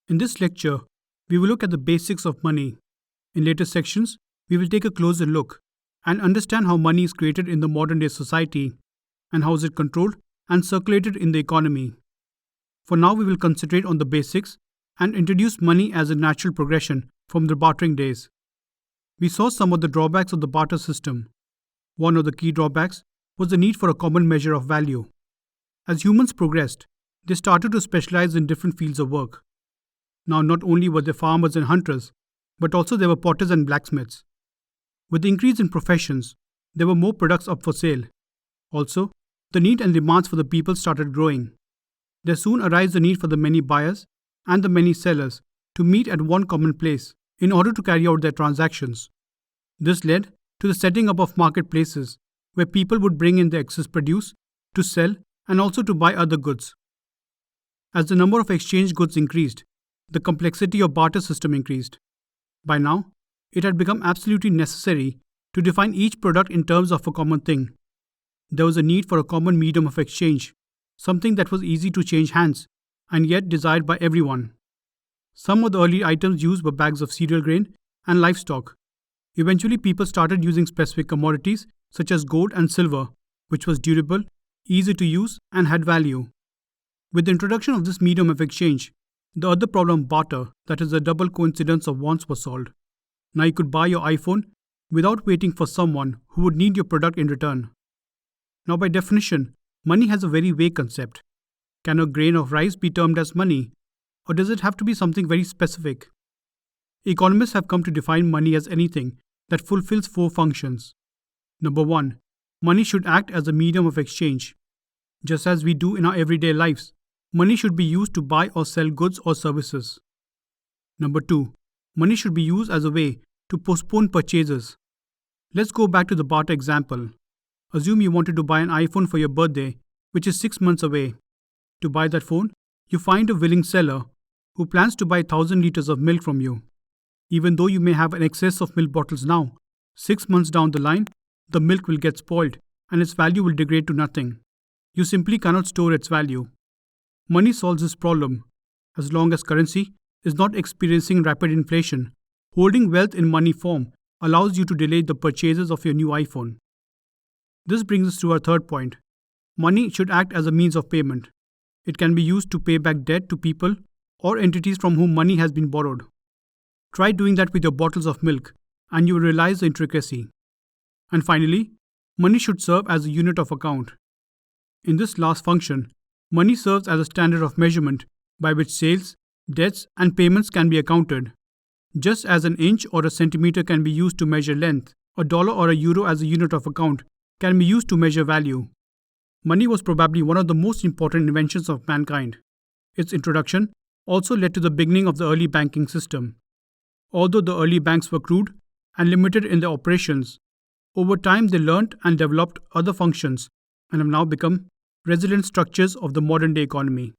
In this lecture, we will look at the basics of money. In later sections, we will take a closer look and understand how money is created in the modern day society and how is it controlled and circulated in the economy. For now, we will concentrate on the basics and introduce money as a natural progression from the bartering days. We saw some of the drawbacks of the barter system. One of the key drawbacks was the need for a common measure of value. As humans progressed, they started to specialize in different fields of work. Now, not only were there farmers and hunters, but also there were potters and blacksmiths. With the increase in professions, there were more products up for sale. Also, the need and demands for the people started growing. There soon arose the need for the many buyers and the many sellers to meet at one common place in order to carry out their transactions. This led to the setting up of marketplaces where people would bring in their excess produce to sell and also to buy other goods. As the number of exchange goods increased, the complexity of barter system increased. By now, it had become absolutely necessary to define each product in terms of a common thing. There was a need for a common medium of exchange, something that was easy to change hands and yet desired by everyone. Some of the early items used were bags of cereal grain and livestock. Eventually, people started using specific commodities such as gold and silver, which was durable, easy to use, and had value. With the introduction of this medium of exchange, the other problem, barter, that is the double coincidence of wants, was solved. Now you could buy your iPhone without waiting for someone who would need your product in return. Now, by definition, money has a very vague concept. Can a grain of rice be termed as money, or does it have to be something very specific? Economists have come to define money as anything that fulfills four functions. Number 1. Money should act as a medium of exchange. Just as we do in our everyday lives, money should be used to buy or sell goods or services. Number 2. Money should be used as a way to postpone purchases. Let's go back to the barter example. Assume you wanted to buy an iPhone for your birthday, which is 6 months away. To buy that phone, you find a willing seller who plans to buy 1,000 liters of milk from you. Even though you may have an excess of milk bottles now, 6 months down the line, the milk will get spoiled and its value will degrade to nothing. You simply cannot store its value. Money solves this problem. As long as currency is not experiencing rapid inflation, holding wealth in money form allows you to delay the purchases of your new iPhone. This brings us to our third point. Money should act as a means of payment. It can be used to pay back debt to people or entities from whom money has been borrowed. Try doing that with your bottles of milk, and you will realize the intricacy. And finally, money should serve as a unit of account. In this last function, money serves as a standard of measurement by which sales, debts, and payments can be accounted. Just as an inch or a centimeter can be used to measure length, a dollar or a euro as a unit of account can be used to measure value. Money was probably one of the most important inventions of mankind. Its introduction also led to the beginning of the early banking system. Although the early banks were crude and limited in their operations, over time they learned and developed other functions and have now become resilient structures of the modern day economy.